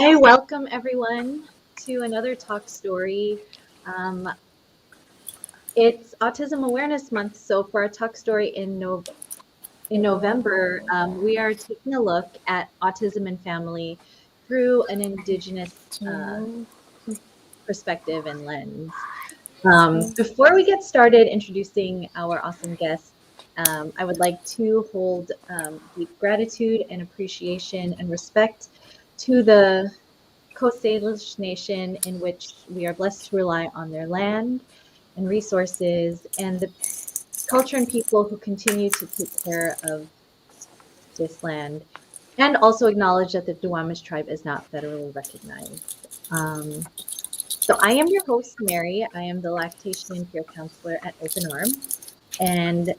Hi, welcome everyone to another talk story. Um, it's Autism Awareness Month, so for our talk story in November, we are taking a look at autism and family through an Indigenous perspective and lens. Before we get started introducing our awesome guests, I would like to hold deep gratitude and appreciation and respect to the Coast Salish Nation, in which we are blessed to rely on their land and resources, and the culture and people who continue to take care of this land, and also acknowledge that the Duwamish tribe is not federally recognized. So I am your host, Mary. I am the lactation and peer counselor at Open Arm, and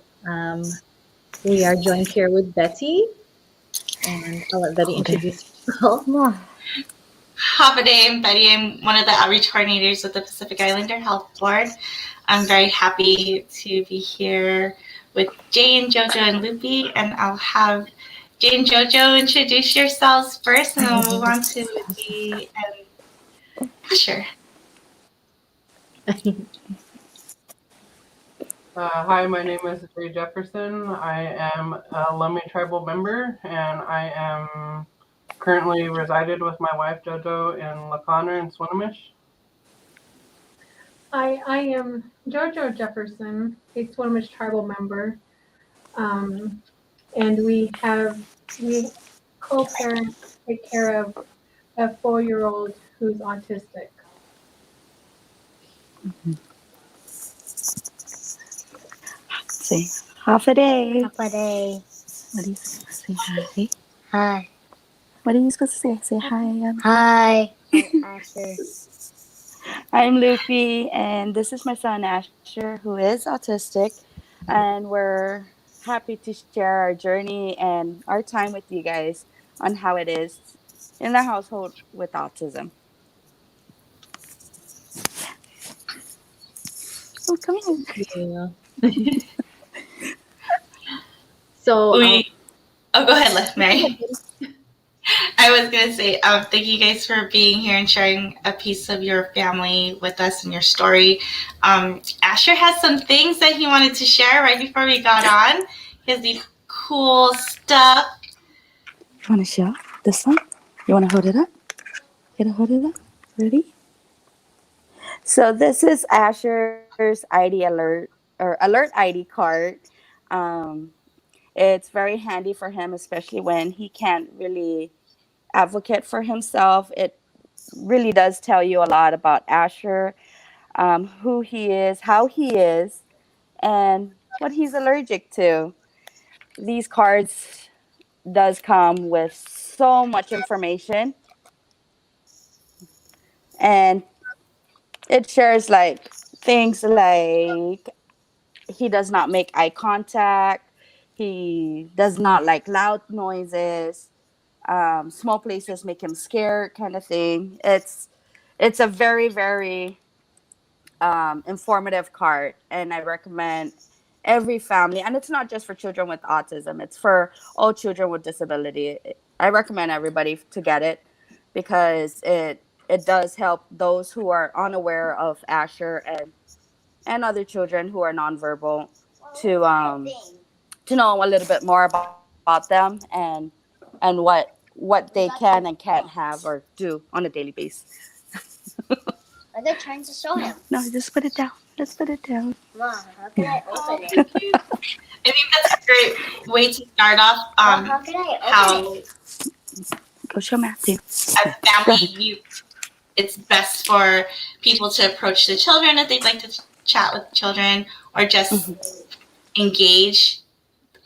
we are joined here with Betty, and I'll let Betty introduce herself. Day, I'm Betty. I'm one of the outreach coordinators with the Pacific Islander Health Board. I'm very happy to be here with Jane, Jojo, and Lupe, and I'll have Jane and Jojo introduce yourselves first, and then we'll move on to Lupe and Asher. Hi, my name is Jojo Jefferson. I am a Lummi tribal member, and I am currently resided with my wife Jojo in Lacana and Swinomish. I am Jojo Jefferson, a Swinomish tribal member, and we co-parent, take care of a 4-year-old who's autistic. Say half a day. Half a day. What are you supposed to say? Hi. Hi. What are you supposed to say? Say hi. Hi. I'm Asher. I'm Lupe, and this is my son Asher, who is autistic, and we're happy to share our journey and our time with you guys on how it is in the household with autism. Oh, come here. Thank you. So, go ahead, Mary. I was going to say, thank you guys for being here and sharing a piece of your family with us and your story. Asher has some things that he wanted to share right before we got on. He has these cool stuff. You want to show this one? You want to hold it up? You want to hold it up? Ready? So this is Asher's ID alert or alert ID card. It's very handy for him, especially when he can't really advocate for himself. It really does tell you a lot about Asher, who he is, how he is, and what he's allergic to. These cards does come with so much information, and it shares like things like he does not make eye contact, he does not like loud noises, small places make him scared, kind of thing. It's a very informative card, and I recommend every family, and it's not just for children with autism, it's for all children with disability. I recommend everybody to get it because it does help those who are unaware of Asher and other children who are nonverbal to know a little bit more about them and what they can and can't have or do on a daily basis. Are they trying to show him? No, just put it down. Let's put it down. Mom, how can I open it? I think that's a great way to start off. Mom, how can I open it? Go show Matthew. As family, it's best for people to approach the children if they'd like to chat with children or just engage.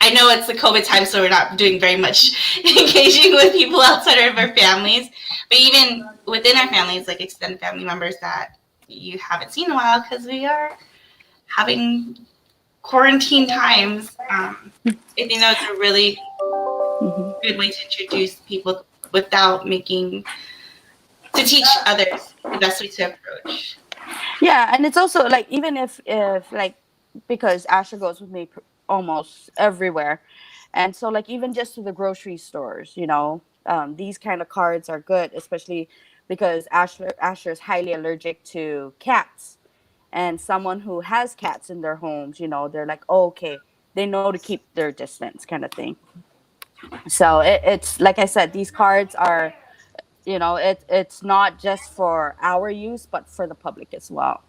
I know it's the COVID time, so we're not doing very much engaging with people outside of our families. But even within our families, like extended family members that you haven't seen in a while because we are having quarantine times. I think that's a really good way to introduce people without to teach others the best way to approach. Yeah, and it's also like even if like because Asher goes with me almost everywhere, and so like even just to the grocery stores, these kind of cards are good, especially because Asher is highly allergic to cats, and someone who has cats in their homes, they're like, oh, okay, they know to keep their distance, kind of thing. So it's like I said, these cards are, it's not just for our use, but for the public as well.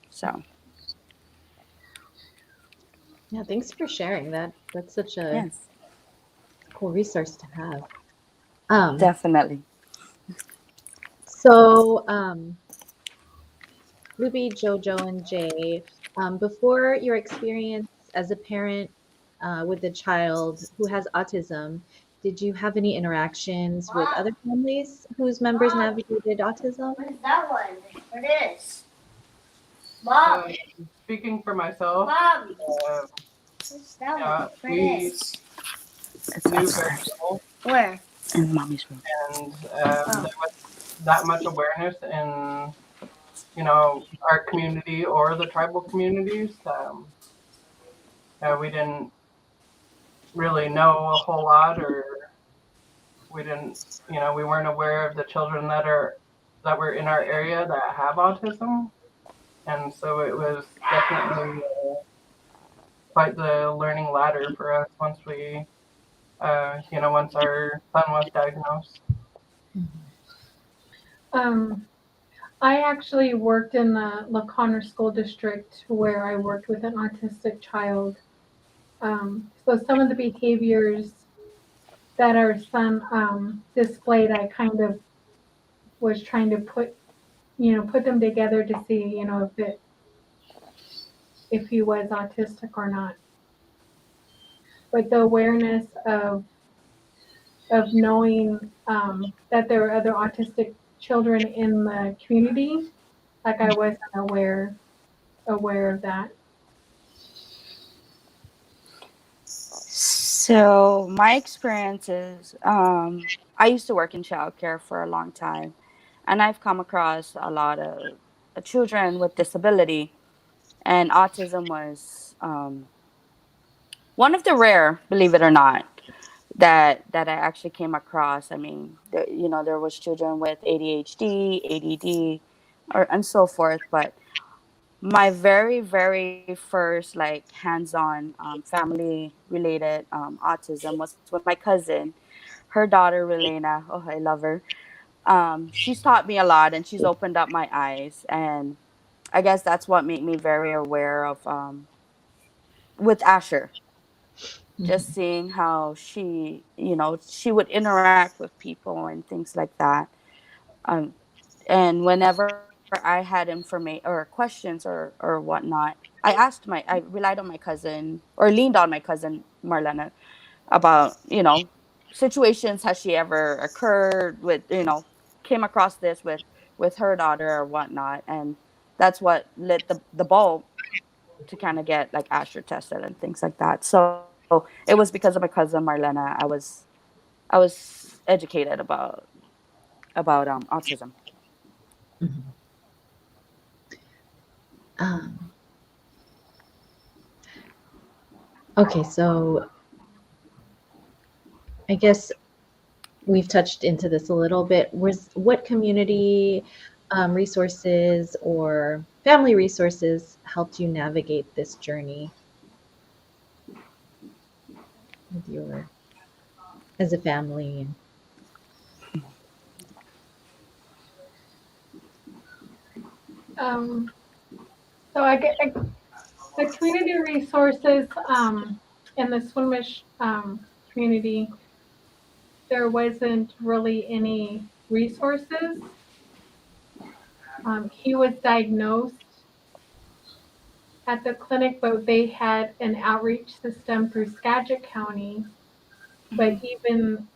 So Yeah, thanks for sharing that. That's such a yes, cool resource to have. Um, definitely. so, Luby, Jojo, and Jay, before your experience as a parent with a child who has autism, did you have any interactions with other families whose members navigated autism? What is that one? What is? Uh, Mom. Speaking for myself, Mom. uh, What's that yeah, one? What we is? It's knew very upstairs little, Where? in mommy's room. and Oh. there was that much awareness in our community or the tribal communities. We didn't really know a whole lot, or we didn't, we weren't aware of the children that were in our area that have autism, and so it was definitely quite the learning ladder for us once once our son was diagnosed. I actually worked in the La Conner School District where I worked with an autistic child. So some of the behaviors that our son displayed, I kind of was trying to put them together to see, if he was autistic or not. But the awareness of knowing that there were other autistic children in the community, like I wasn't aware of that. So my experience is, I used to work in childcare for a long time, and I've come across a lot of children with disability, and autism was one of the rare, believe it or not, that I actually came across. I mean, there was children with ADHD, ADD, or and so forth, but my very very first like hands-on family related autism was with my cousin, her daughter Relena. Oh, I love her. She's taught me a lot, and she's opened up my eyes, and I guess that's what made me very aware of with Asher, just Mhm. seeing how she would interact with people and things like that. um, and whenever I had information or questions or whatnot, I relied on my cousin, or leaned on my cousin Marlena, about situations. Has she ever occurred with, came across this with her daughter or whatnot, and that's what lit the bulb to kind of get like Asher tested and things like that. So it was because of my cousin Marlena, I was educated about autism. Mhm. Um, okay, so I guess we've touched into this a little bit. What community resources or family resources helped you navigate this journey with your as a family? Um, so the community resources in the Swinomish community, there wasn't really any resources. He was diagnosed at the clinic, but they had an outreach system through Skagit County. But even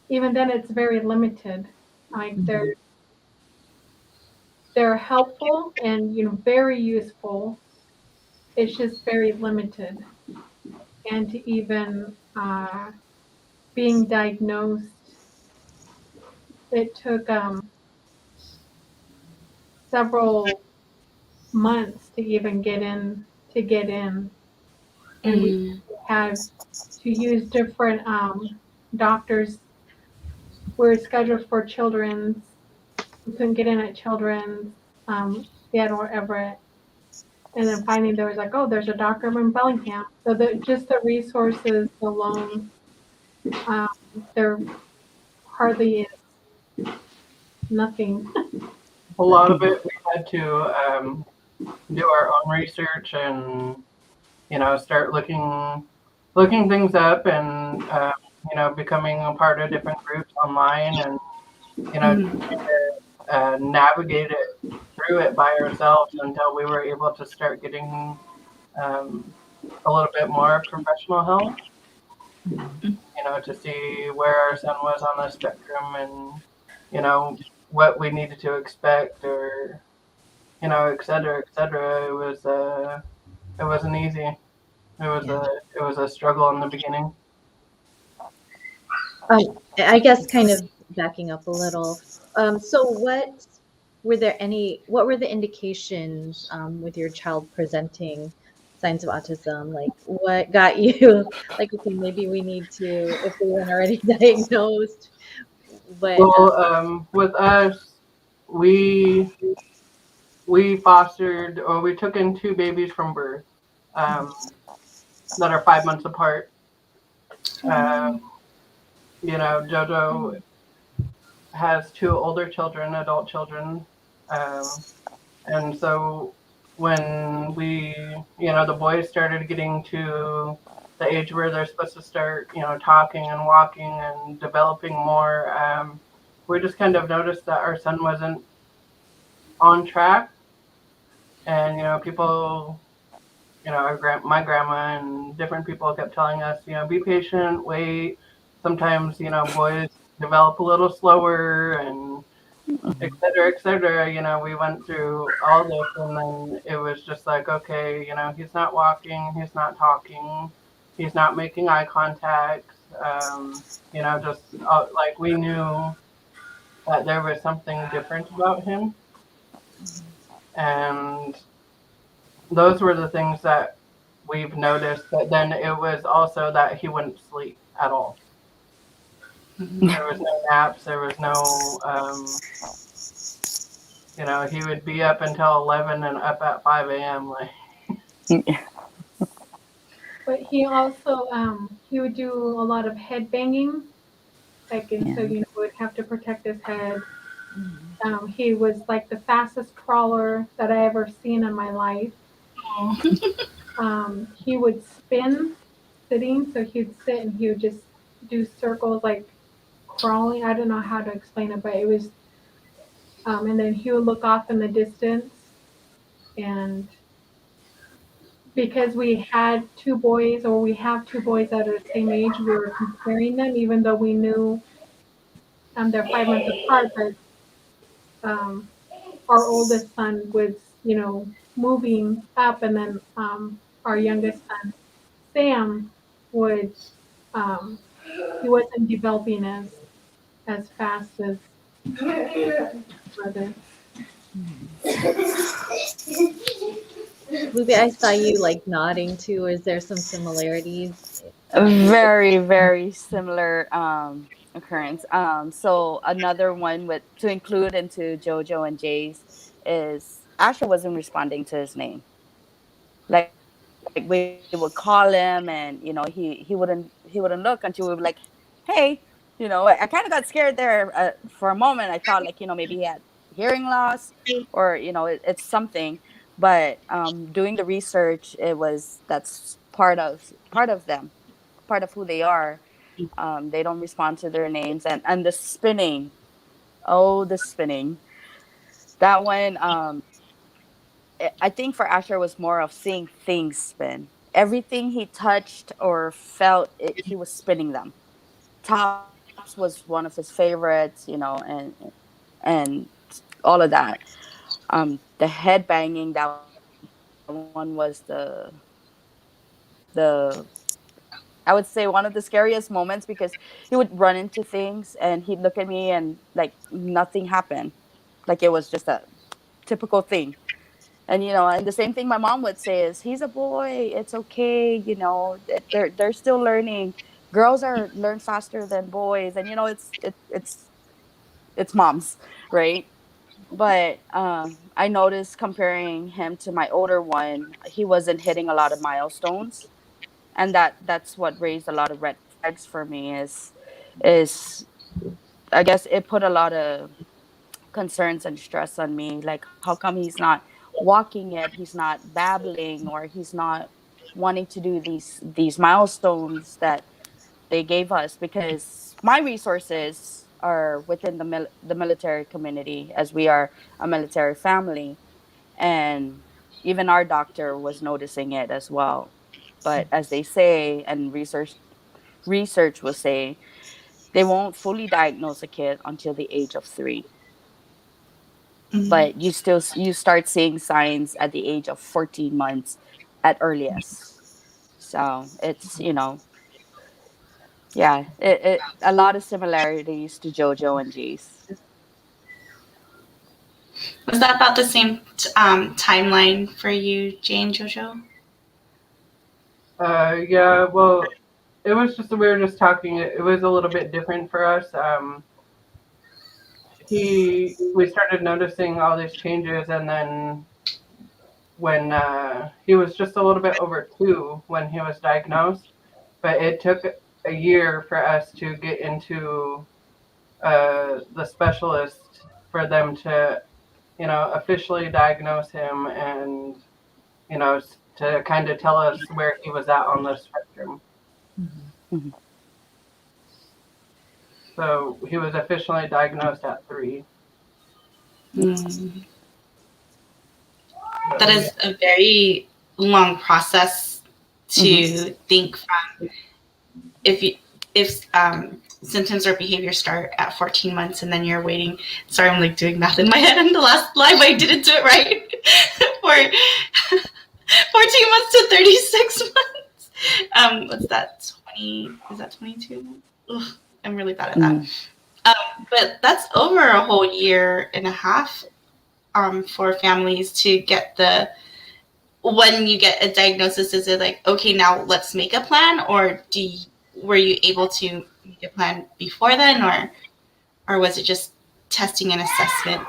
then, it's very limited. Like Mhm. they're helpful and very useful. It's just very limited. And to even being diagnosed, it took several months to even get in, and we Mm. had to use different doctors were scheduled for children's. We couldn't get in at children's, Seattle or Everett. And then finally there was like, oh, there's a doctor in Bellingham. So just the resources alone, um, there hardly is nothing. A lot of it we had to do our own research and start looking things up and becoming a part of different groups online and navigate it through it by ourselves until we were able to start getting a little bit more professional help. To see where our son was on the spectrum and what we needed to expect or et cetera, et cetera. It wasn't easy. It was a struggle in the beginning. I guess kind of backing up a little. So what were the indications with your child presenting signs of autism? Like what got you like, okay, maybe we need to, if they weren't already diagnosed, but Well, with us, we fostered or we took in two babies from birth that are 5 months apart. Jojo has two older children, adult children, and so when the boys started getting to the age where they're supposed to start, talking and walking and developing more, we just kind of noticed that our son wasn't on track. And, people, my grandma and different people kept telling us, be patient, wait. Sometimes, boys develop a little slower and et cetera, et cetera. We went through all this and then it was just like, okay, he's not walking, he's not talking, he's not making eye contact. Just like we knew that there was something different about him. And those were the things that we've noticed. But then it was also that he wouldn't sleep at all. There was no naps. There was no, he would be up until 11 and up at 5 a.m. Like, But he also he would do a lot of head banging, like, and so would have to protect his head. He was like the fastest crawler that I ever seen in my life. He would spin sitting, so he'd sit and he would just do circles like crawling. I don't know how to explain it, but it was. And then he would look off in the distance, and because we had two boys, or we have two boys that are the same age, we were comparing them, even though we knew they're 5 months apart. But our oldest son was, moving up, and then our youngest son, Sam, would he wasn't developing as fast as brother. Lupe, I saw you like nodding too. Is there some similarities? Very, very similar occurrence. So another one with to include into Jojo and Jay's is Asher wasn't responding to his name. Like we would call him, and he wouldn't look until we were like, "Hey," I kind of got scared there for a moment. I thought like maybe he had hearing loss or it's something. But doing the research, that's part of them, part of who they are. They don't respond to their names, and the spinning. Oh, the spinning. That one. I think for Asher was more of seeing things spin. Everything he touched or felt, he was spinning them. Tops was one of his favorites, and all of that. The head banging, that one was the I would say one of the scariest moments, because he would run into things and he'd look at me and like nothing happened, like it was just a typical thing. And the same thing my mom would say is, he's a boy, it's okay, they're still learning. girls learn faster than boys, and it's moms, right? But I noticed comparing him to my older one, he wasn't hitting a lot of milestones, and that's what raised a lot of red flags for me. Is I guess it put a lot of concerns and stress on me. Like, how come he's not walking yet? He's not babbling, or he's not wanting to do these milestones that they gave us, because my resources are within the military community, as we are a military family, and even our doctor was noticing it as well. But as they say, and research will say, they won't fully diagnose a kid until the age of 3, Mhm. but you start seeing signs at the age of 14 months at earliest. So it's, yeah, it a lot of similarities to Jojo and Jace. Was that about the same timeline for you, Jane, Jojo? Yeah, well, it was just, we were just talking, it was a little bit different for us. We started noticing all these changes, and then when he was just a little bit over 2 when he was diagnosed, but it took a year for us to get into the specialist for them to, officially diagnose him, and to kind of tell us where he was at on the spectrum. Mhm. So he was officially diagnosed at 3. Mm. But That we, is a very long process to Mhm. think from. If symptoms or behavior start at 14 months and then you're waiting. Sorry, I'm like doing math in my head. In the last live, I didn't do it right. For 14 months to 36 months. What's that? 20? Is that 22? Ugh, I'm really bad at that. Mhm. But that's over a whole year and a half for families to get the. When you get a diagnosis, is it like, okay, now let's make a plan, or were you able to make a plan before then, or was it just testing and assessment,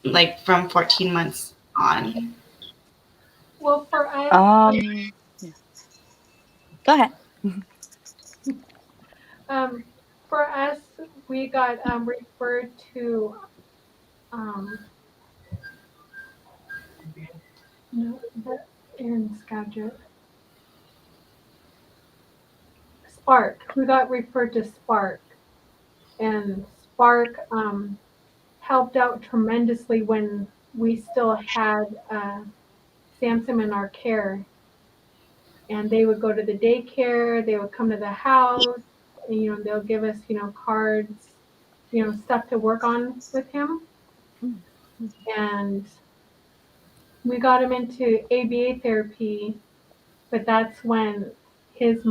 like from 14 months on? Well, for us, Yeah. Go ahead. um, for us, we got referred to um, no, the Aaron Skagit. Spark. We got referred to Spark, and Spark helped out tremendously when we still had Samson in our care. And they would go to the daycare, they would come to the house, and they'll give us cards, stuff to work on with him. And we got him into ABA therapy, but that's when his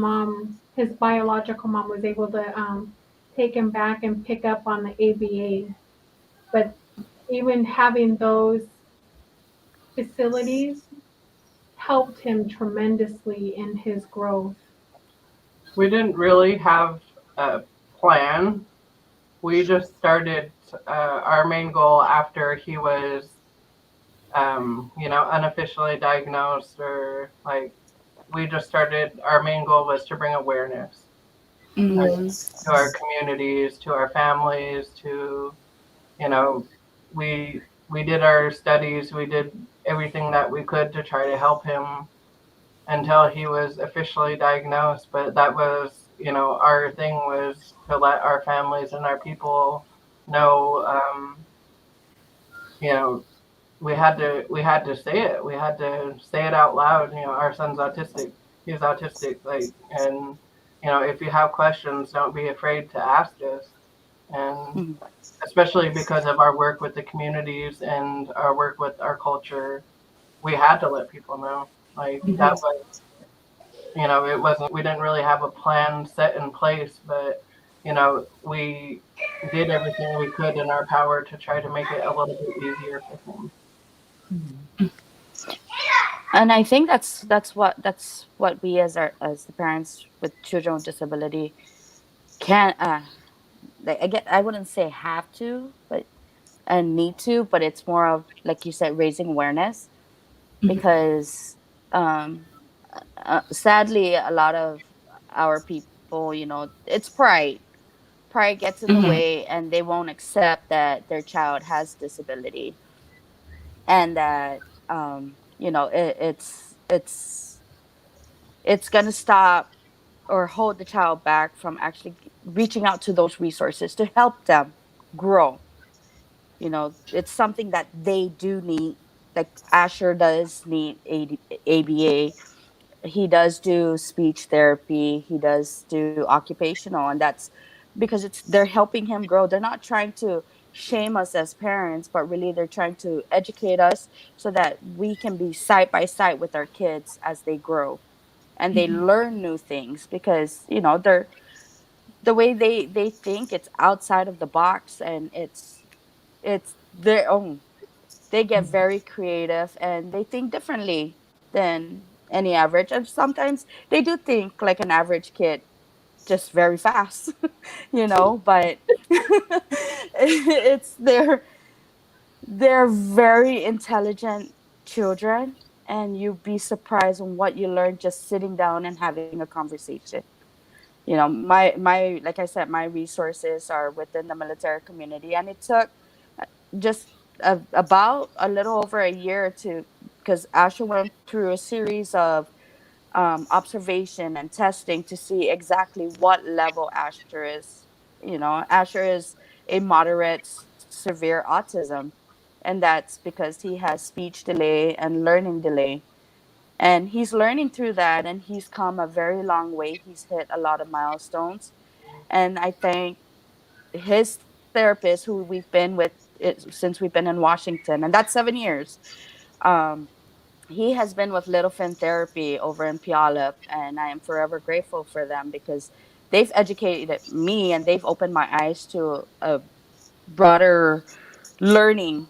biological mom, was able to take him back and pick up on the ABA. But even having those facilities helped him tremendously in his growth. we didn't really have a plan. We just started our main goal after he was, unofficially diagnosed, or like, we just started, our main goal was to bring awareness, right, Mm-hmm. to our communities, to our families, you know, we did our studies, we did everything that we could to try to help him until he was officially diagnosed. But that was, our thing was to let our families and our people know, you know, we had to say it. We had to say it out loud. Our son's autistic. He's autistic. Like, and if you have questions, don't be afraid to ask us. And Mhm. especially because of our work with the communities and our work with our culture, we had to let people know. Like, that was, it wasn't, we didn't really have a plan set in place, but, we did everything we could in our power to try to make it a little bit easier for him. And I think that's what we as the parents with children with disability can like, I wouldn't say have to, but need to, but it's more of, like you said, raising awareness, because um sadly a lot of our people, it's pride gets in the Mhm. way, and they won't accept that their child has disability, and that it's going to stop or hold the child back from actually reaching out to those resources to help them grow. It's something that they do need. Like Asher does need ABA. He does do speech therapy. He does do occupational, and that's because they're helping him grow. They're not trying to shame us as parents, but really they're trying to educate us so that we can be side by side with our kids as they grow and they learn new things, because they're the way they think, it's outside of the box, and it's their own. They get very creative and they think differently than any average, and sometimes they do think like an average kid, just very fast. But it's they're very intelligent children, and you'd be surprised on what you learn just sitting down and having a conversation. My like I said, my resources are within the military community, and it took just about a little over a year to, because Asher went through a series of observation and testing to see exactly what level Asher is. Asher is a moderate severe autism, and that's because he has speech delay and learning delay. And he's learning through that, and he's come a very long way. He's hit a lot of milestones. And I think his therapist, who we've been with since we've been in Washington, and that's 7 years, um, he has been with Littlefield Therapy over in Puyallup, and I am forever grateful for them because they've educated me and they've opened my eyes to a broader learning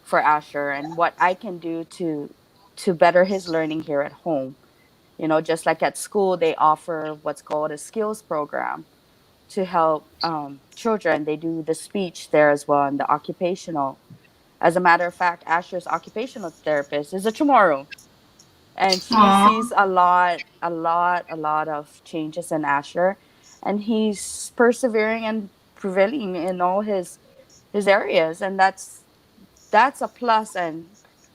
for Asher and what I can do to better his learning here at home. Just like at school, they offer what's called a skills program to help children. They do the speech there as well and the occupational. As a matter of fact, Asher's occupational therapist is a tomorrow, and she Aw. sees a lot of changes in Asher, and he's persevering and prevailing in all his areas, and that's a plus. And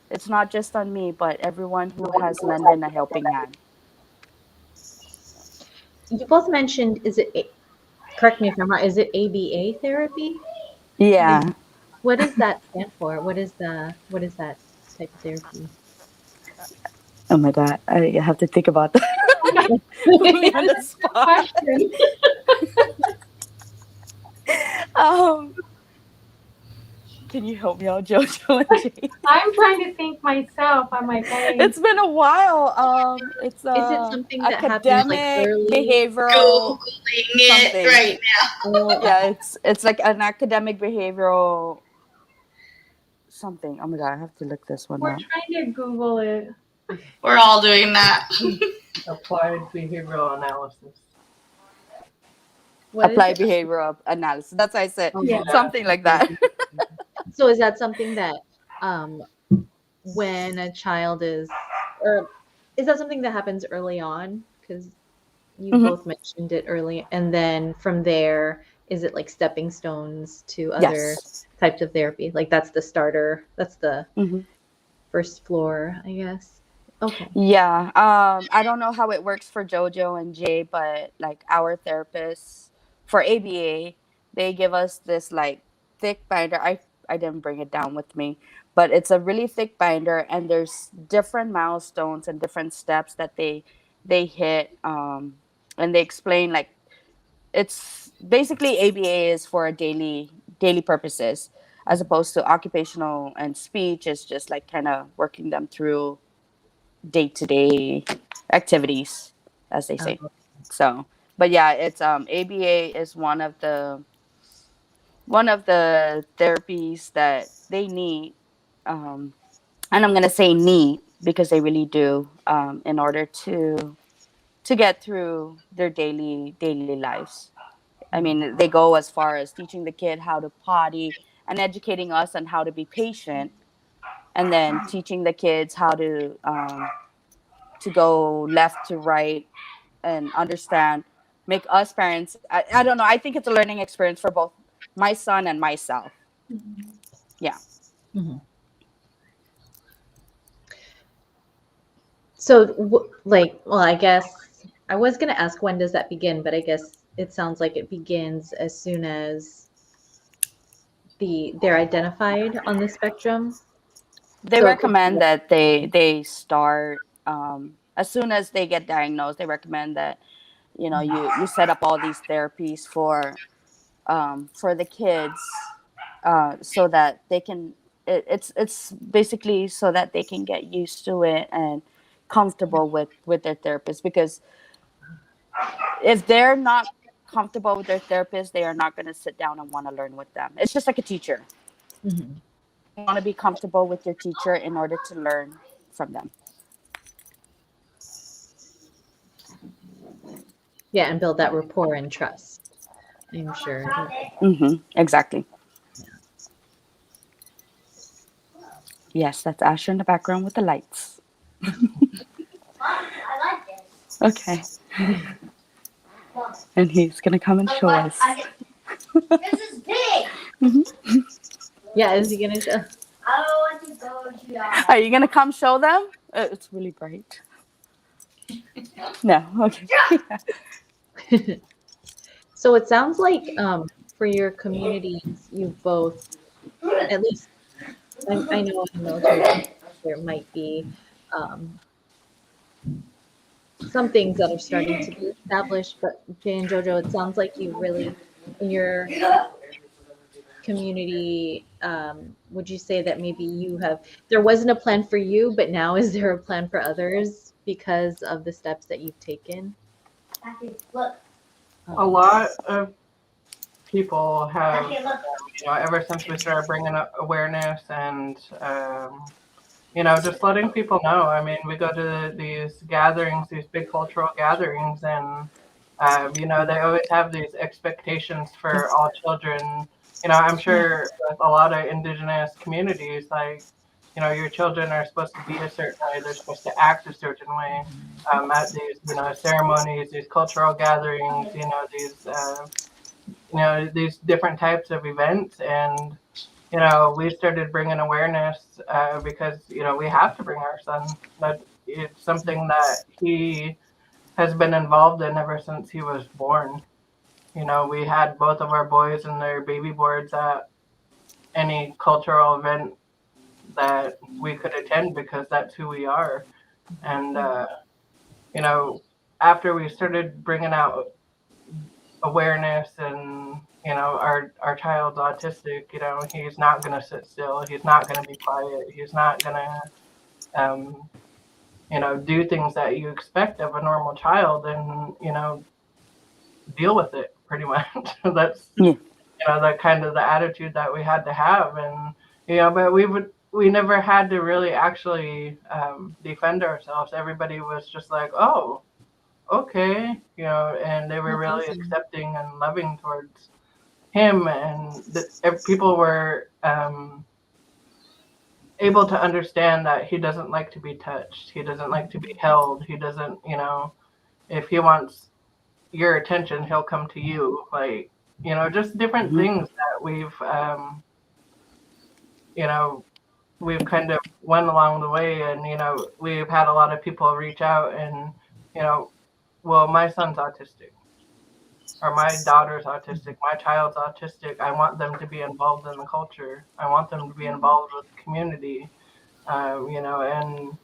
it's not just on me, but everyone who has lent in a helping hand. You both mentioned, correct me if I'm wrong, is it ABA therapy? Yeah. What does that stand for? What is that type of therapy? Oh my god, I have to think about that. Put me on the spot. Question. um can you help me out, Jojo and Jay? I'm trying to think myself. I'm like, It's been a while. It's Is it something that happens like academic early? behavioral Googling it something. right now. Oh, Yeah, it's like an academic behavioral something. Oh my god, I have to look this one we're up. trying to Google it. We're all doing that. Applied behavioral analysis. what is Applied it? behavioral analysis. That's what I said. Oh, Yeah. Something like that. so is that something that um, when a child is, or is that something that happens early on? Because you Mhm. both mentioned it early, and then from there, is it like stepping stones to other Yes. types of therapy? Like that's the starter, that's the Mhm. first floor, I guess. Okay. Yeah. I don't know how it works for Jojo and Jay, but like our therapists for ABA, they give us this like thick binder. I didn't bring it down with me, but it's a really thick binder, and there's different milestones and different steps that they hit. And they explain like it's basically ABA is for daily purposes, as opposed to occupational and speech is just like kind of working them through day-to-day activities, as they say. Oh, So but yeah, it's ABA is one of the therapies that they need. And I'm gonna say need because they really do, in order to get through their daily lives. I mean, they go as far as teaching the kid how to potty and educating us on how to be patient, and then teaching the kids how to go left to right and understand, make us parents. I don't know. I think it's a learning experience for both my son and myself. Yeah. Mhm. So, like, well, I guess I was going to ask when does that begin, but I guess it sounds like it begins as soon as they're identified on the spectrum. They So it could be, recommend that they start, as soon as they get diagnosed. They recommend that, you set up all these therapies for the kids, so that they can, it's basically so that they can get used to it and comfortable with their therapist, because if they're not comfortable with their therapist, they are not going to sit down and want to learn with them. It's just like a teacher. Mhm. You want to be comfortable with your teacher in order to learn from them. Yeah, and build that rapport and trust. I'm sure. Exactly. Yes, that's Asher in the background with the lights. I like this. Okay. And he's going to come and show us. This is big. Yeah, is he gonna show? I don't want to go to the. Are you going to come show them? It's really bright. No, okay. So it sounds like for your communities, you've both, at least I know in the military there might be um, some things that are starting to be established, but Jay and Jojo, it sounds like you really, in your community, would you say that maybe there wasn't a plan for you, but now is there a plan for others because of the steps that you've taken? Look. A lot of people have, Okay, look. ever since we started bringing up awareness and, just letting people know. I mean, we go to these gatherings, these big cultural gatherings, and, they always have these expectations for all children. I'm sure with a lot of Indigenous communities, like, your children are supposed to be a certain way, they're supposed to act a certain way, at these, ceremonies, these cultural gatherings, these different types of events. And we started bringing awareness, because we have to bring our son, but it's something that he has been involved in ever since he was born. We had both of our boys in their baby boards at any cultural event that we could attend, because that's who we are. And you know after we started bringing out awareness, and our child's autistic, he's not going to sit still, he's not going to be quiet, he's not going to do things that you expect of a normal child, and deal with it pretty much. That's Yeah. the kind of the attitude that we had to have. And but we never had to really actually defend ourselves. Everybody was just like, oh, okay, and they were That's really awesome. accepting and loving towards him. And people were able to understand that he doesn't like to be touched, he doesn't like to be held, he doesn't, if he wants your attention, he'll come to you. Like, just different things that you know we've kind of went along the way. And we've had a lot of people reach out and, well, my son's autistic, or my daughter's autistic, my child's autistic, I want them to be involved in the culture, I want them to be involved with the community. And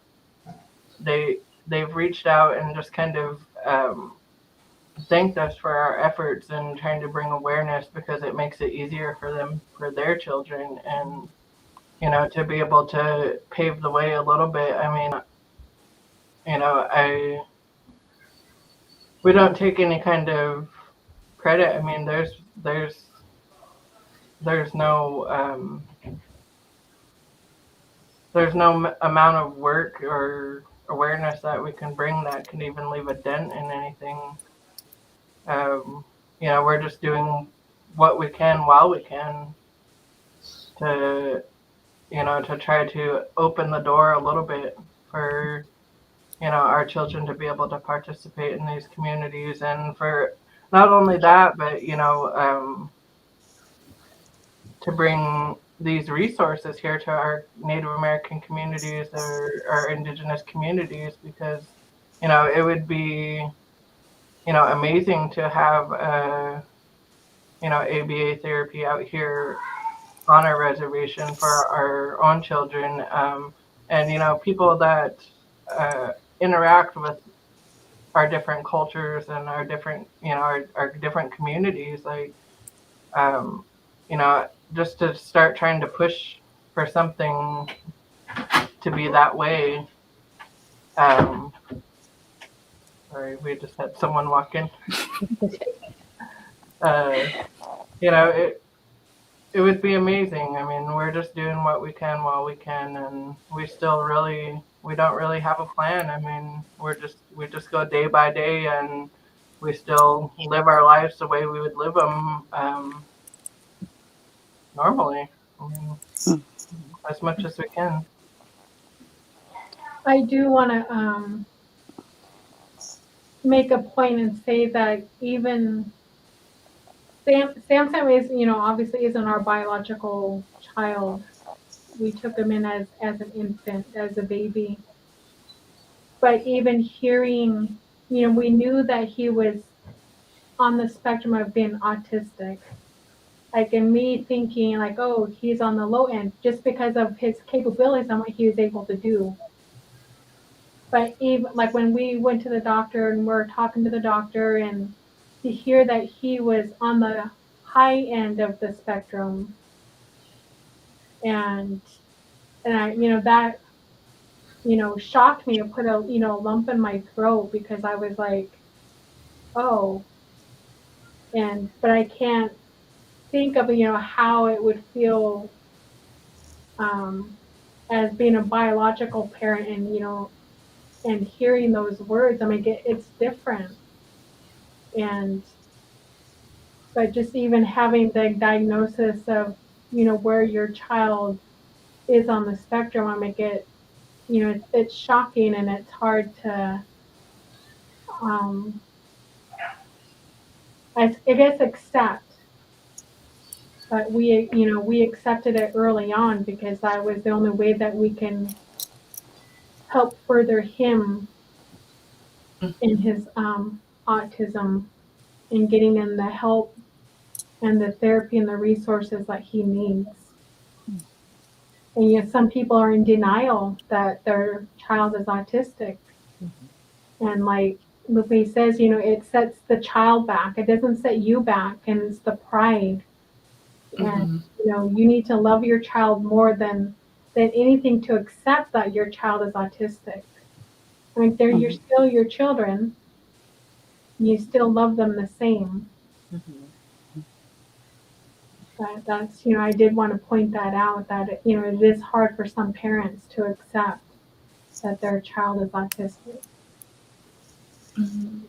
they've reached out and just kind of thanked us for our efforts in trying to bring awareness, because it makes it easier for them, for their children. And to be able to pave the way a little bit. I mean, I we don't take any kind of credit. I mean, there's no there's no amount of work or awareness that we can bring that can even leave a dent in anything. You know, we're just doing what we can while we can to, you know, to try to open the door a little bit for, you know, our children to be able to participate in these communities, and for not only that, but, you know, to bring these resources here to our Native American communities or our Indigenous communities, because, you know, it would be, you know, amazing to have, you know, ABA therapy out here on our reservation for our own children, and, you know, people that interact with our different cultures and our different, you know, our different communities, like, um, you know, just to start trying to push for something to be that way. Um, Sorry, we just had someone walk in. Uh, you know, it would be amazing. I mean, we're just doing what we can while we can, and we don't really have a plan. I mean, we just go day by day, and we still live our lives the way we would live them normally. I mean, as much as we can. I do want to make a point and say that even Samson is, you know, obviously isn't our biological child. We took him in as an infant, as a baby. But even hearing, you know, we knew that he was on the spectrum of being autistic. Like in me thinking like, oh, he's on the low end just because of his capabilities and what he was able to do. But even like when we went to the doctor and we're talking to the doctor and to hear that he was on the high end of the spectrum and I, you know, that, you know, shocked me. It put a, you know, lump in my throat because I was like, oh, and but I can't think of, you know, how it would feel um, as being a biological parent and, you know, and hearing those words. I mean, it's different. And but just even having the diagnosis of, you know, where your child is on the spectrum, I make it, you know, it's shocking and it's hard to, um, I guess, accept. But we, you know, we accepted it early on because that was the only way that we can help further him in his autism and getting him the help and the therapy and the resources that he needs. And yet some people are in denial that their child is autistic. And like Lupe says, you know, it sets the child back. It doesn't set you back, and it's the pride. And Mm-hmm. you know, you need to love your child more than anything to accept that your child is autistic. I mean, they're you're still your children. You still love them the same. But that's, you know, I did want to point that out that, you know, it is hard for some parents to accept that their child is autistic. Mm-hmm.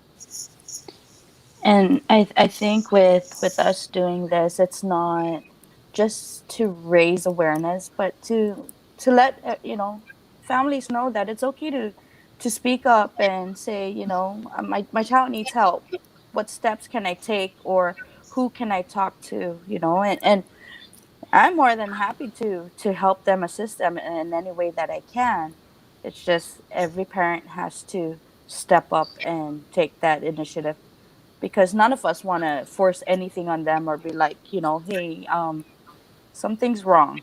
And I think with us doing this, it's not just to raise awareness, but to let you know, families know that it's okay to speak up and say, you know, my child needs help. What steps can I take, or who can I talk to? You know, and I'm more than happy to help them, assist them in any way that I can. It's just every parent has to step up and take that initiative, because none of us want to force anything on them or be like, you know, hey, something's wrong.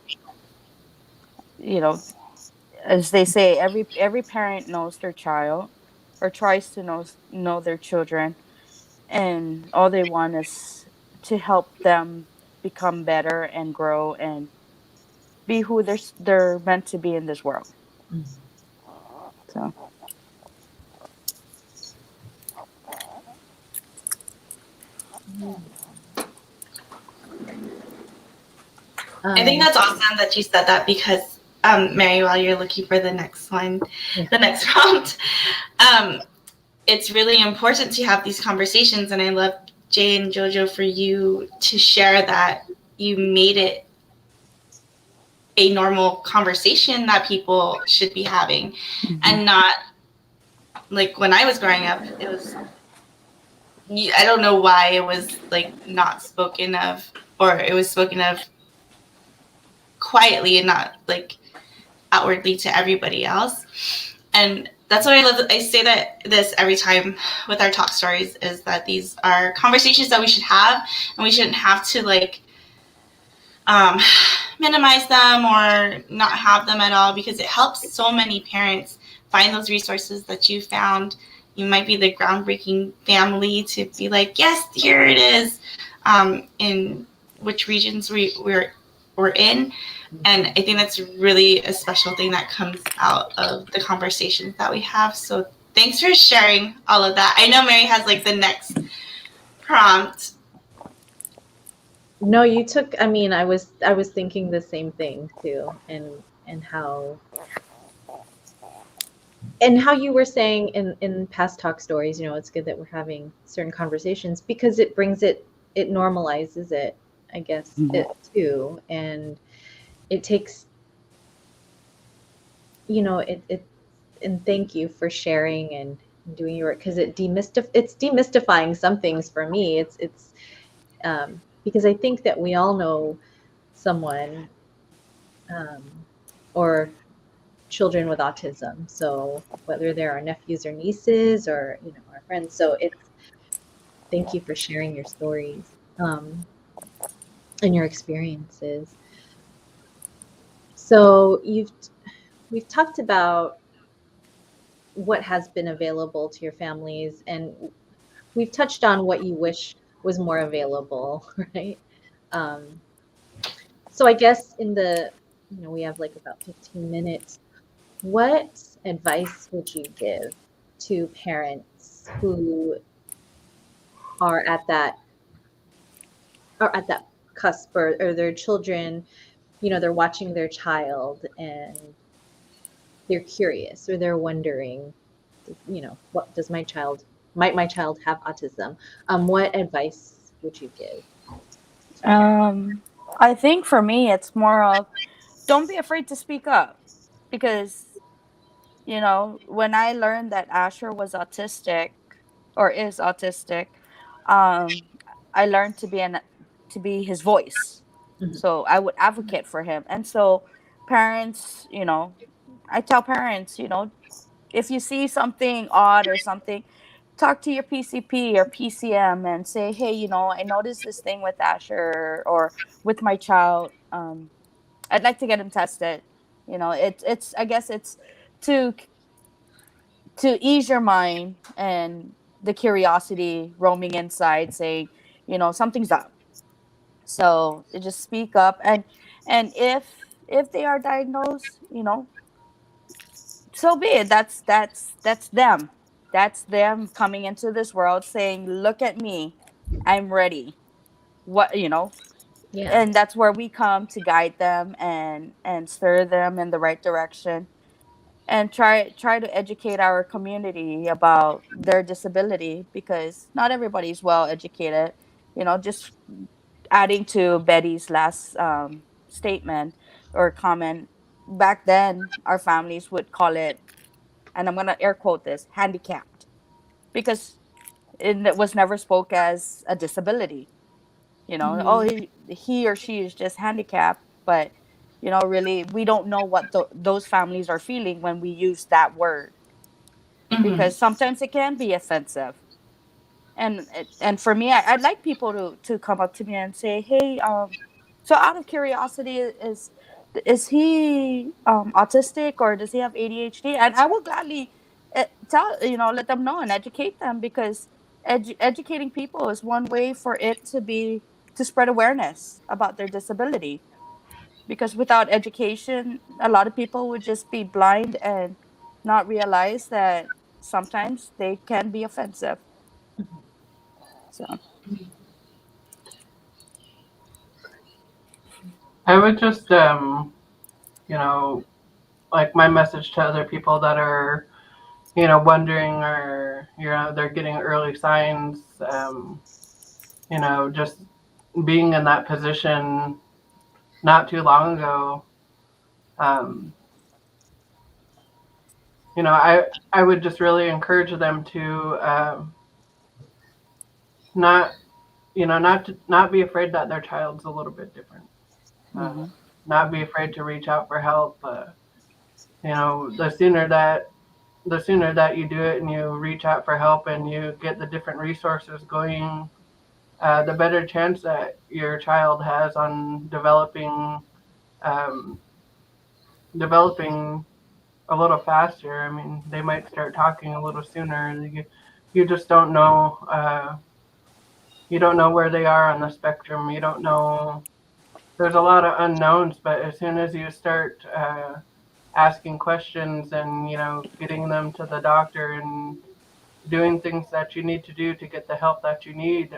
You know, as they say, every parent knows their child or tries to know their children, and all they want is to help them become better and grow and be who they're meant to be in this world. So I think Um, that's awesome that you said that, because Mary, while you're looking for the next one, the next prompt, it's really important to have these conversations. And I love, Jay and Jojo, for you to share that you made it a normal conversation that people should be having, and not like when I was growing up, it was, I don't know why it was like not spoken of, or it was spoken of quietly and not like outwardly to everybody else. And that's what I love. I say that this every time with our talk stories, is that these are conversations that we should have, and we shouldn't have to like minimize them or not have them at all, because it helps so many parents find those resources that you found. You might be the groundbreaking family to be like, yes, here it is, in which regions we're in. And I think that's really a special thing that comes out of the conversations that we have. So thanks for sharing all of that. I know Mary has like the next prompt. No, you took, I mean, I was thinking the same thing too, and how you were saying in past talk stories, you know, it's good that we're having certain conversations because it brings it normalizes it, I guess, it too. And it takes, you know, it and thank you for sharing and doing your work, because it's demystifying some things for me. It's because I think that we all know someone, um, or children with autism. So whether they're our nephews or nieces or, you know, our friends. So thank you for sharing your stories, and your experiences. So we've talked about what has been available to your families, and we've touched on what you wish was more available, right? Um, so I guess we have like about 15 minutes. What advice would you give to parents who are at that cusp, or their children, you know, they're watching their child and they're curious, or they're wondering, you know, what does might my child have autism? What advice would you give? I think for me, it's more of don't be afraid to speak up, because when I learned that Asher was autistic or is autistic, um, I learned to be his voice. Mhm. So I would advocate for him, and so parents, I tell parents, if you see something odd or something, talk to your PCP or PCM and say, hey, I noticed this thing with Asher or with my child. I'd like to get him tested. It's I guess it's to to ease your mind and the curiosity roaming inside, saying, something's up. So just speak up, and if they are diagnosed, so be it. That's them. That's them coming into this world saying, "Look at me, I'm ready." What Yeah. and that's where we come to guide them and steer them in the right direction, and try to educate our community about their disability, because not everybody's well educated. Just adding to Betty's last statement or comment, back then our families would call it, and I'm gonna air quote this, handicapped, because it was never spoke as a disability. Oh, he or she is just handicapped, but really we don't know what those families are feeling when we use that word, Mm-hmm. because sometimes it can be offensive. And for me, I'd like people to come up to me and say, hey, so out of curiosity, is he autistic, or does he have ADHD? And I will gladly let them know and educate them, because educating people is one way for it to spread awareness about their disability, because without education, a lot of people would just be blind and not realize that sometimes they can be offensive. So I would just, you know, like my message to other people that are, you know, wondering or, you know, they're getting early signs, you know, just being in that position not too long ago, um, you know, I would just really encourage them to not, you know, not be afraid that their child's a little bit different. Mm-hmm. Not be afraid to reach out for help. You know, the sooner that you do it and you reach out for help and you get the different resources going, the better chance that your child has on um, developing a little faster. I mean, they might start talking a little sooner. You just don't know. You don't know where they are on the spectrum. You don't know. There's a lot of unknowns, but as soon as you start asking questions and, you know, getting them to the doctor and doing things that you need to do to get the help that you need,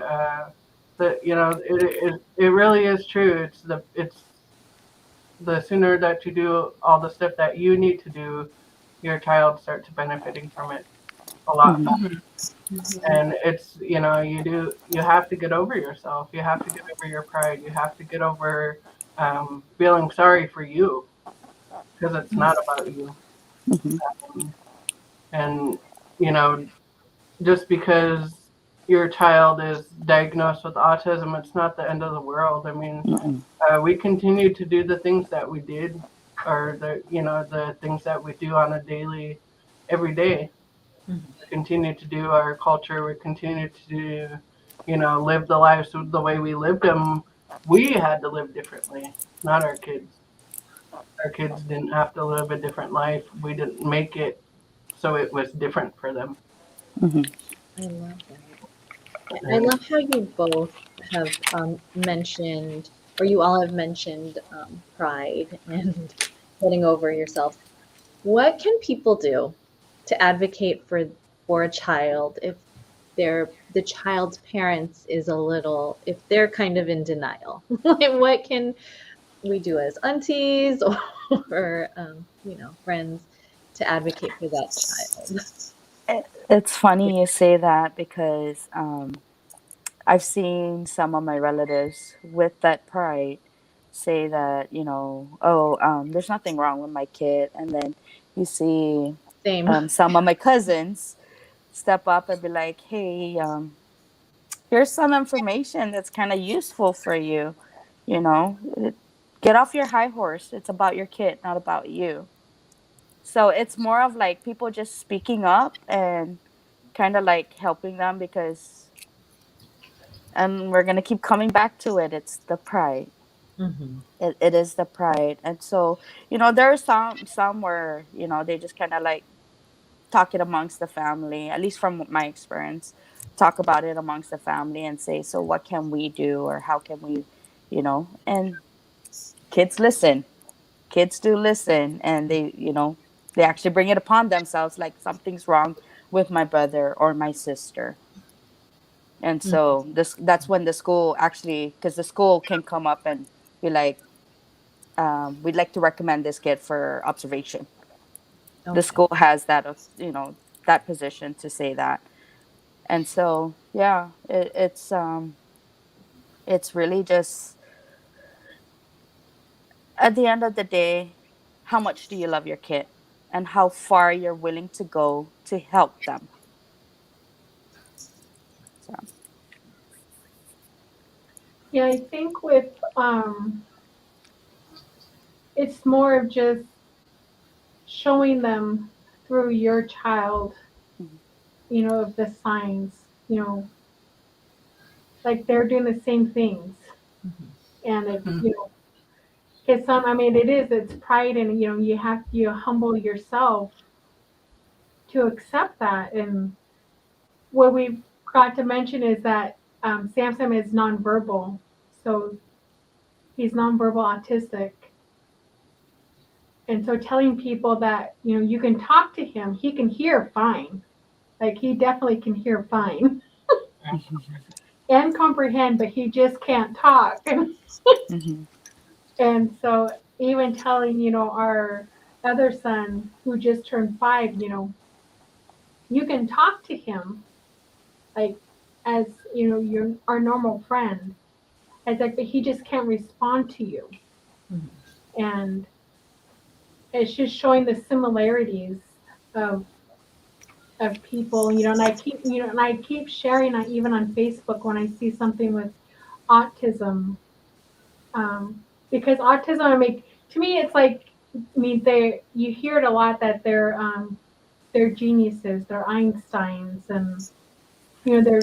you know, it really is true. It's the sooner that you do all the stuff that you need to do, your child starts benefiting from it a lot Mm-hmm. faster. And it's, you know, you have to get over yourself. You have to get over your pride. You have to get over feeling sorry for you, because it's not about you. Mm-hmm. And, you know, just because your child is diagnosed with autism, it's not the end of the world. I mean, Mm-hmm. we continue to do the things that we did, or the things that we do on a daily, every day. Mhm. We continue to do our culture. We continue to do, you know, live the lives the way we lived them. We had to live differently, not our kids. Our kids didn't have to live a different life. We didn't make it so it was different for them. Mm-hmm. I love that. I And love how you both have mentioned, or you all have mentioned, pride and getting over yourself. What can people do to advocate for a child if the child's parents is a little, if they're kind of in denial? Like, what can we do as aunties or friends to advocate for that child? It's funny you say that because I've seen some of my relatives with that pride say that, oh, there's nothing wrong with my kid. And then you see Same. some of my cousins step up and be like, hey, here's some information that's kind of useful for you. You know, get off your high horse. It's about your kid, not about you. So it's more of like people just speaking up and kind of like helping them because, and we're going to keep coming back to it. It's the pride. Mhm. It is the pride. And so, there are some where, they just kind of like talk it amongst the family, at least from my experience, talk about it amongst the family and say, so what can we do or how can we, and kids listen. Kids do listen and they actually bring it upon themselves like something's wrong with my brother or my sister. And Mm. so that's when the school actually, because the school can come up and be like, we'd like to recommend this kid for observation. The Okay. school has that, that position to say that. And so, yeah, it's really just at the end of the day, how much do you love your kid and how far you're willing to go to help them. So, Yeah, I think with it's more of just showing them through your child, mhm, of the signs, like they're doing the same things. Mhm. And if, because it's pride and, you humble yourself to accept that. And what we got to mention is that Samson is nonverbal. So he's nonverbal autistic. And so telling people that, you can talk to him, he can hear fine. Like he definitely can hear fine mhm, and comprehend, but he just can't talk. mhm, And so even telling, our other son who just turned 5, you know, you can talk to him like as, you know, you're our normal friend. It's like, but he just can't respond to you. Mhm. And it's just showing the similarities of people, you know, and I keep sharing even on Facebook when I see something with autism, because autism, I mean, to me, it's like, I mean, you hear it a lot that they're geniuses, they're Einsteins, and you know,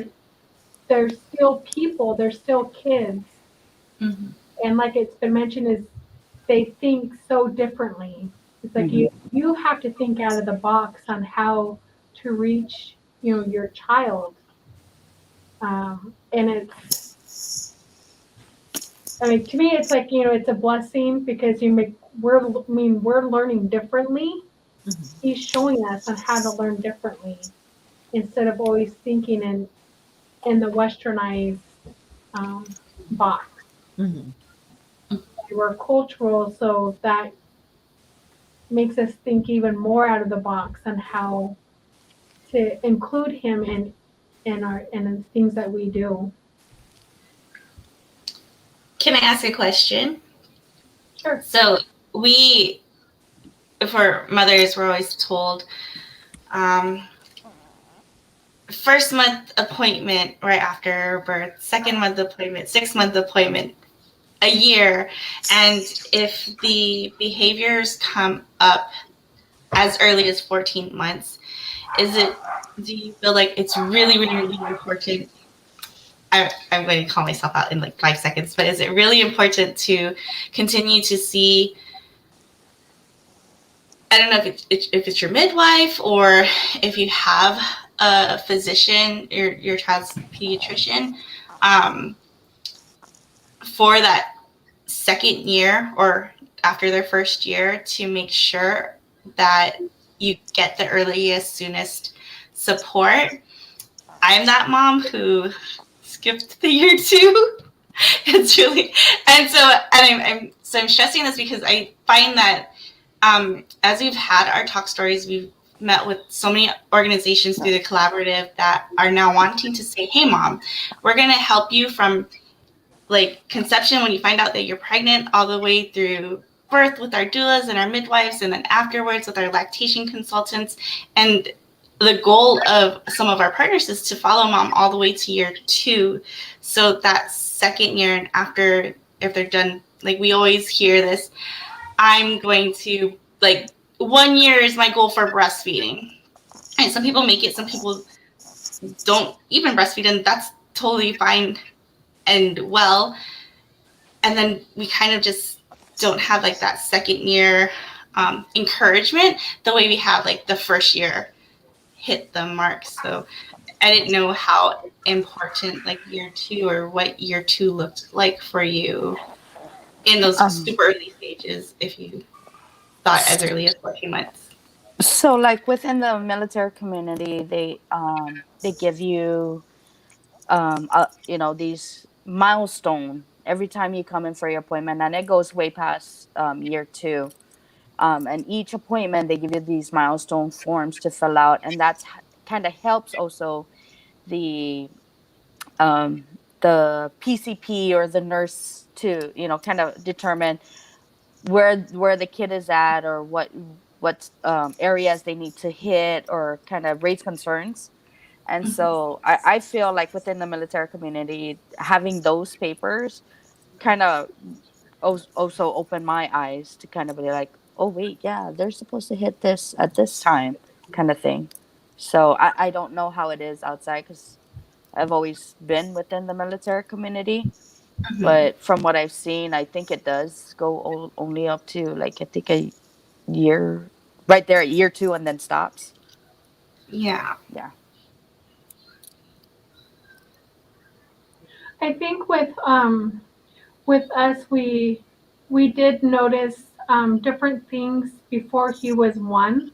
they're still people, they're still kids, Mm-hmm. and like it's been mentioned, is they think so differently. It's like you have to think out of the box on how to reach, you know, your child, and it's, I mean, to me, it's like, you know, it's a blessing because we're learning differently. Mhm. He's showing us on how to learn differently instead of always thinking in the westernized um, box. Mhm. We're cultural, so that makes us think even more out of the box on how to include him in the things that we do. Can I ask a question? Sure. So we, for mothers, we're always told, um, first month appointment right after birth, second month appointment, 6 month appointment, a year, and if the behaviors come up as early as 14 months, do you feel like it's really, really, really important? I'm going to call myself out in like 5 seconds, but is it really important to continue to see? I don't know if it's your midwife or if you have a physician, your child's pediatrician, um, for that second year or after their first year to make sure that you get the earliest, soonest support. I'm that mom who skipped the year 2. It's really, and so, and I'm stressing this because I find that as we've had our talk stories, we've met with so many organizations through the collaborative that are now wanting to say, hey mom, we're going to help you from like conception when you find out that you're pregnant all the way through birth with our doulas and our midwives, and then afterwards with our lactation consultants. And the goal of some of our partners is to follow mom all the way to year 2. So that second year and after, if they're done, like we always hear this, I'm going to, like, 1 year is my goal for breastfeeding. And some people make it, some people don't even breastfeed, and that's totally fine and well. And then we kind of just don't have like that second year encouragement the way we have like the first year hit the mark. So I didn't know how important like year 2 or what year 2 looked like for you in those super early stages, if you thought as early as 14 months. So like within the military community, they give you you know, these milestone every time you come in for your appointment, and it goes way past year 2. And each appointment they give you these milestone forms to fill out, and that's kind of helps also the um, the PCP or the nurse to, you know, kind of determine where the kid is at, or what areas they need to hit, or kind of raise concerns. And so I feel like within the military community, having those papers kind of also opened my eyes to kind of be like, oh wait, yeah, they're supposed to hit this at this time, kind of thing. So I don't know how it is outside, because I've always been within the military community. Mm-hmm. But from what I've seen, I think it does go only up to like, I think a year, right there at year 2, and then stops. Yeah. Yeah. I think with us, we did notice different things before he was 1.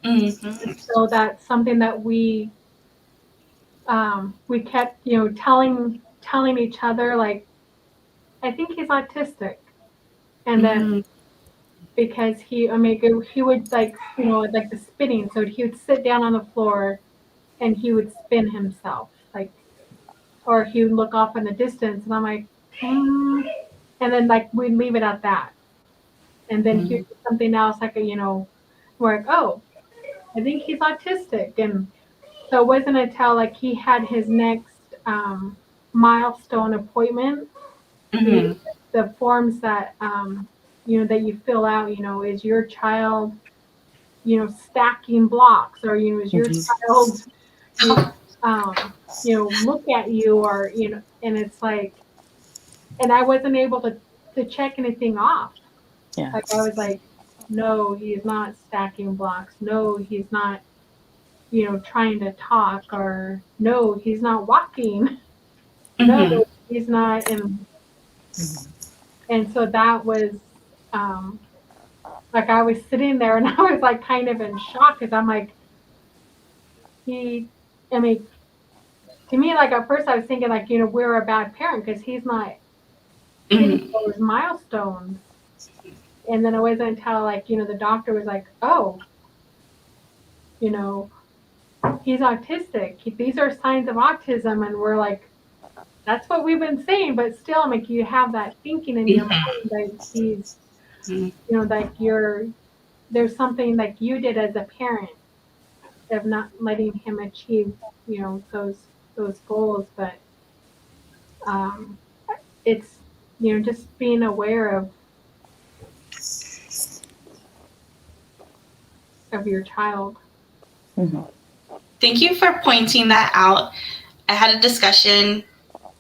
Mm-hmm. So that's something that we kept, you know, telling each other, like, I think he's autistic. And then Mm-hmm. because he would like, like the spinning. So he would sit down on the floor and he would spin himself, like, or he would look off in the distance, and I'm like, and then like we'd leave it at that, and then he'd do something else, like we're like, oh, I think he's autistic, and so it wasn't until like he had his next milestone appointment. Mhm. The forms that that you fill out, is your child, stacking blocks, or is your child, you look at you, or and it's like, and I wasn't able to check anything off. Yeah. Like I was like, no, he's not stacking blocks. No, he's not, trying to talk, or no, he's not walking. Mhm. No, he's not, and so that was um like I was sitting there and I was like kind of in shock, because I'm like, he, I mean, to me, like at first I was thinking like, we're a bad parent because he's not hitting Mhm. those milestones. And then it wasn't until like, the doctor was like, oh, you know, he's autistic. These are signs of autism. And we're like, that's what we've been saying. But still, I'm like, you have that thinking in your mind that he's, like there's something like you did as a parent of not letting him achieve, those goals. But um, it's, just being aware of your child. Thank you for pointing that out. I had a discussion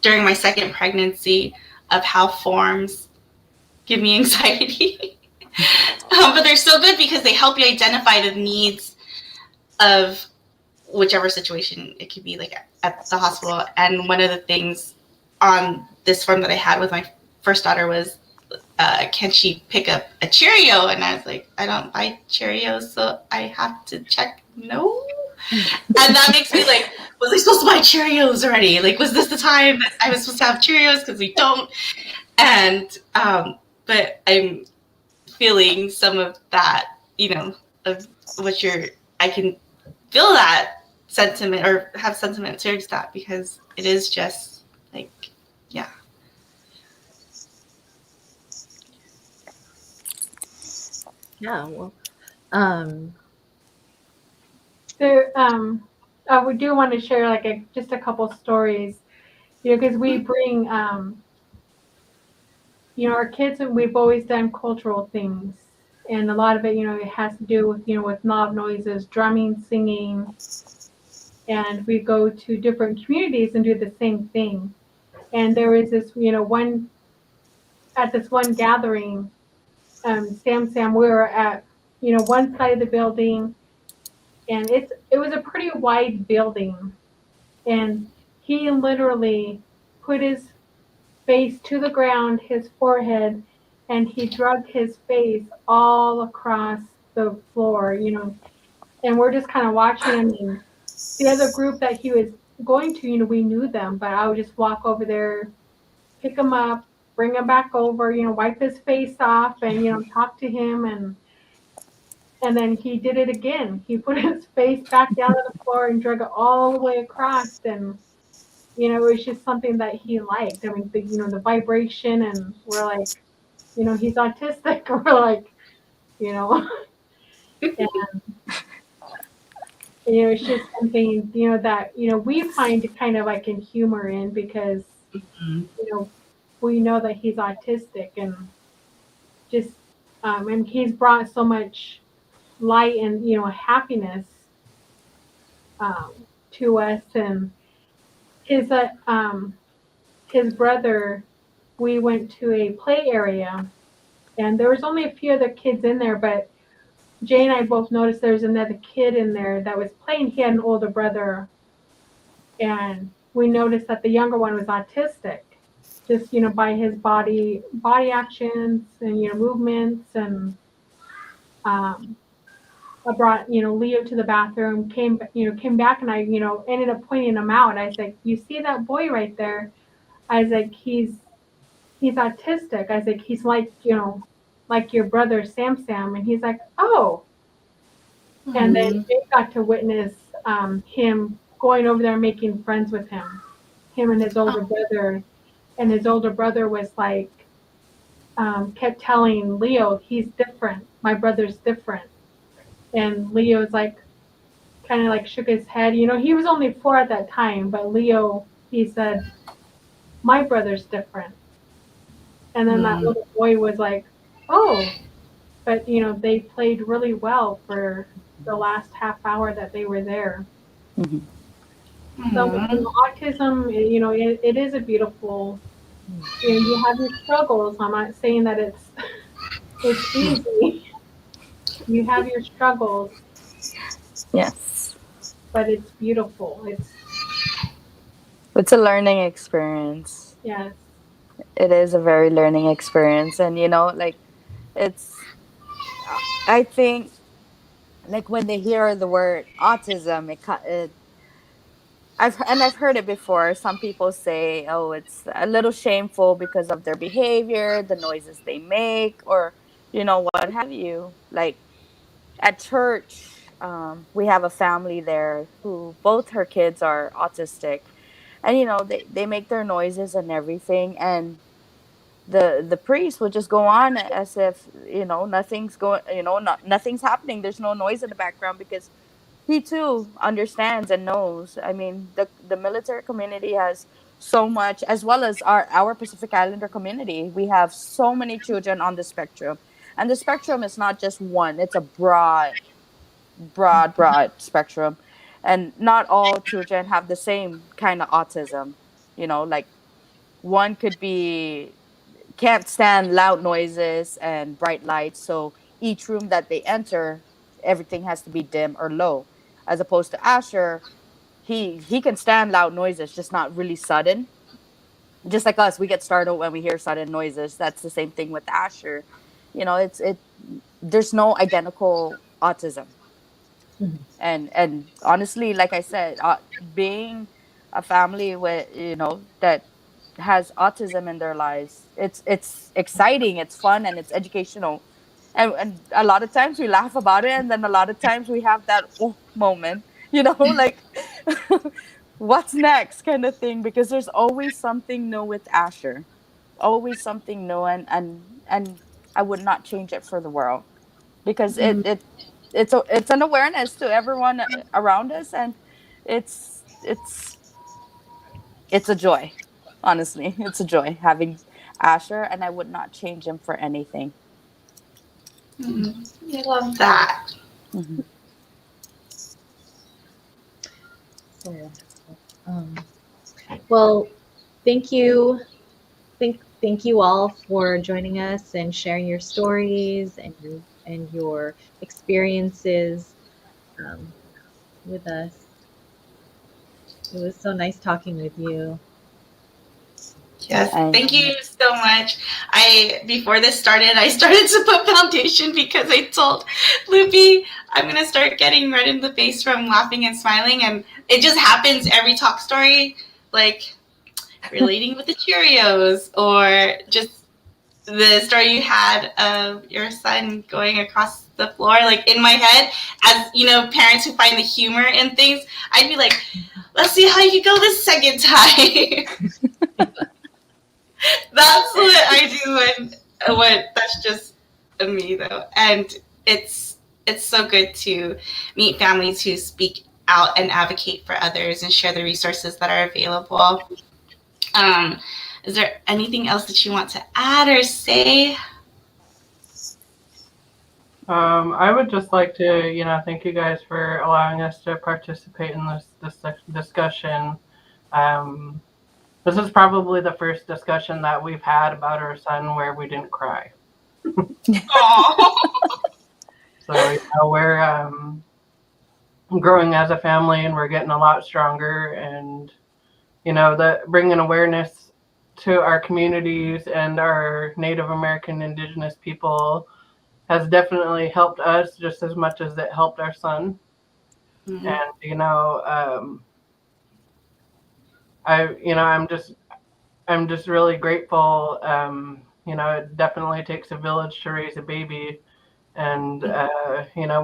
during my second pregnancy of how forms give me anxiety. But they're so good because they help you identify the needs of whichever situation it could be, like at the hospital. And one of the things on this form that I had with my first daughter was, can she pick up a Cheerio? And I was like, I don't buy Cheerios, so I have to check no. And that makes me like, was I supposed to buy Cheerios already? Like, was this the time that I was supposed to have Cheerios? Because we don't. And but I'm feeling some of that, of what I can feel that sentiment, or have sentiment towards that, because it is just like, yeah. Yeah, well, There, we do want to share like just a couple stories, because we bring, our kids, and we've always done cultural things, and a lot of it, it has to do with, with knob noises, drumming, singing, and we go to different communities and do the same thing. And there was this, one at this one gathering, Sam, we were at, one side of the building, and it was a pretty wide building, and he literally put his face to the ground, his forehead, and he dragged his face all across the floor, and we're just kind of watching him. And the other group that he was going to, we knew them, but I would just walk over there, pick him up, bring him back over, wipe his face off, and talk to him. And then he did it again. He put his face back down on the floor and drug it all the way across. And it was just something that he liked. I mean, the vibration, and we're like, he's autistic. We're like, and it's just something, that we find kind of like in humor in, because we know that he's autistic, and just and he's brought so much light and happiness to us. And his his brother, we went to a play area, and there was only a few other kids in there, but Jay and I both noticed there was another kid in there that was playing. He had an older brother, and we noticed that the younger one was autistic, just by his body actions and movements. And I brought Leo to the bathroom, came back, and I ended up pointing him out. I was like, you see that boy right there? I was like, he's autistic. I was like, he's like like your brother Sam Sam. And he's like, oh. And then Mhm. Jake got to witness him going over there and making friends with him and his older brother. And his older brother was like, kept telling Leo, he's different. My brother's different. And Leo's like, kind of like shook his head. You know, he was only 4 at that time, but Leo, he said, my brother's different. And then that Mhm. little boy was like, oh, but you know, they played really well for the last half hour that they were there. Mhm. So, you Mhm. know, autism, you know, it is a beautiful, you know, you have your struggles. I'm not saying that it's easy. You have your struggles, Yes. but it's beautiful. It's a learning experience. Yes. It is a very learning experience. And, like, it's, I think, like, when they hear the word autism, I've heard it before. Some people say, "Oh, it's a little shameful because of their behavior, the noises they make, or what have you." Like at church, we have a family there who both her kids are autistic, and they make their noises and everything, and the priest would just go on as if nothing's going, nothing's happening. There's no noise in the background because he too understands and knows. I mean, the military community has so much, as well as our Pacific Islander community. We have so many children on the spectrum, and the spectrum is not just one. It's a broad spectrum, and not all children have the same kind of autism. Like one could be can't stand loud noises and bright lights, so each room that they enter, everything has to be dim or low. As opposed to Asher, he can stand loud noises, just not really sudden. Just like us, we get startled when we hear sudden noises. That's the same thing with Asher. It there's no identical autism. And honestly, like I said, being a family with that has autism in their lives, it's exciting, it's fun, and it's educational. And a lot of times we laugh about it, and then a lot of times we have that oh moment, like what's next kind of thing, because there's always something new with Asher, always something new. And I would not change it for the world, because it's an awareness to everyone around us, and it's it's a joy. Honestly, it's a joy having Asher, and I would not change him for anything. Mhm. I love that. Hmm. So wonderful. Well, thank you. Thank you all for joining us and sharing your stories and your experiences um, with us. It was so nice talking with you. Yes, And thank you so much. I before this started, I started to put foundation because I told Lupe I'm gonna start getting red in the face from laughing and smiling, and it just happens every talk story, like relating with the Cheerios, or just the story you had of your son going across the floor. Like in my head, as parents who find the humor in things, I'd be like, "Let's see how you go this second time." That's what I do, and what that's just me though, and it's it's so good to meet families who speak out and advocate for others and share the resources that are available. Um, is there anything else that you want to add or say? I would just like to, thank you guys for allowing us to participate in this discussion. Um, this is probably the first discussion that we've had about our son where we didn't cry. Aww. So we're growing as a family, and we're getting a lot stronger, and the bringing awareness to our communities and our Native American Indigenous people has definitely helped us just as much as it helped our son. Mhm. And I'm just really grateful it definitely takes a village to raise a baby. And,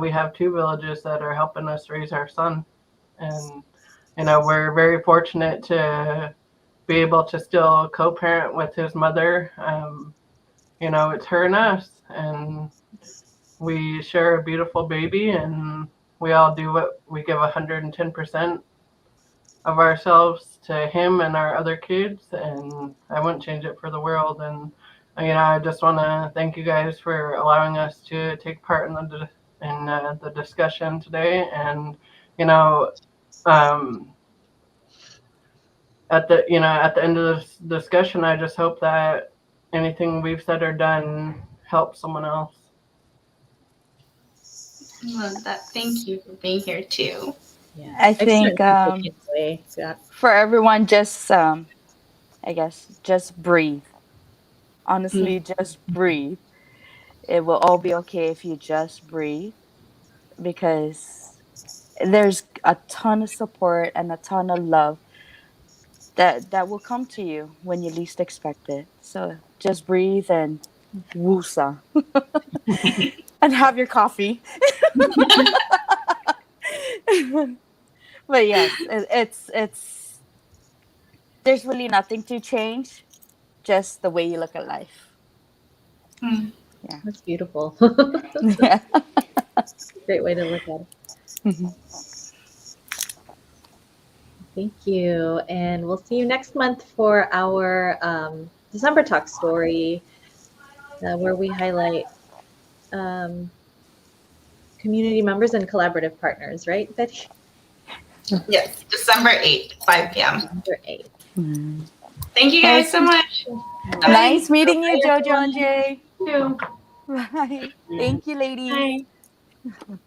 we have 2 villages that are helping us raise our son. And, we're very fortunate to be able to still co-parent with his mother. It's her and us. And we share a beautiful baby, and we all do what we give 110% of ourselves to him and our other kids, and I wouldn't change it for the world. And I just want to thank you guys for allowing us to take part in the discussion today. And um, at the end of this discussion, I just hope that anything we've said or done helps someone else. Love that. Thank you for being here too. Yeah. I think Yeah. for everyone, just I guess just breathe. Honestly, just breathe. It will all be okay if you just breathe, because there's a ton of support and a ton of love that will come to you when you least expect it. So just breathe and woosa and have your coffee. But yes, it's there's really nothing to change, just the way you look at life. Mm. Yeah. That's beautiful. Yeah. Great way to look at it. Mhm. Thank you. And we'll see you next month for our December Talk story, where we highlight um, community members and collaborative partners, right, Betty? Yes, December 8th, 5 p.m. December 8th. Mhm. Thank you guys so much. Bye. Nice meeting you, Bye, Jojo and Jay. Too. Bye. Thank you, ladies. Bye.